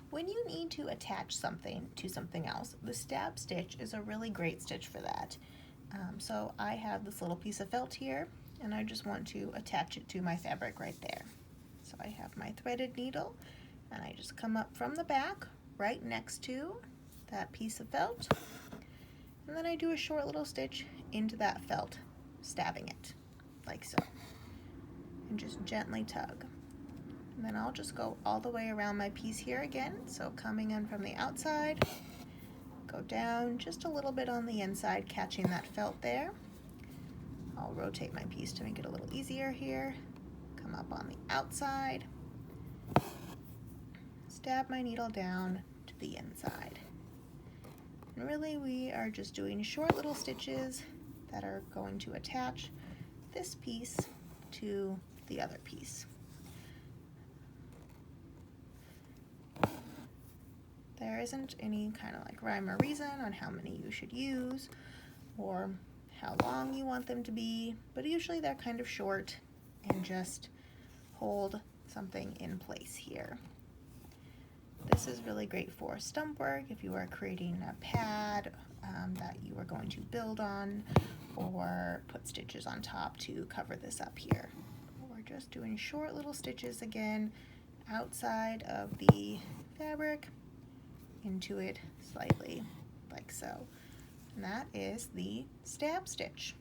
when you need to attach something to something else, the stab stitch is a really great stitch for that. So I have this little piece of felt here, and I just want to attach it to my fabric right there. So I have my threaded needle, and I just come up from the back right next to that piece of felt, and then I do a short little stitch into that felt, stabbing it like so, and just gently tug. And then I'll just go all the way around my piece here again, so coming in from the outside, go down just a little bit on the inside, catching that felt there. I'll rotate my piece to make it a little easier here. Come up on the outside, stab my needle down to the inside. And really we are just doing short little stitches that are going to attach this piece to the other piece. There isn't any kind of like rhyme or reason on how many you should use or how long you want them to be, but usually they're kind of short and just hold something in place here. This is really great for stump work if you are creating a pad that you are going to build on, or put stitches on top to cover this up here. We're just doing short little stitches again outside of the fabric into it slightly like so. And that is the stab stitch.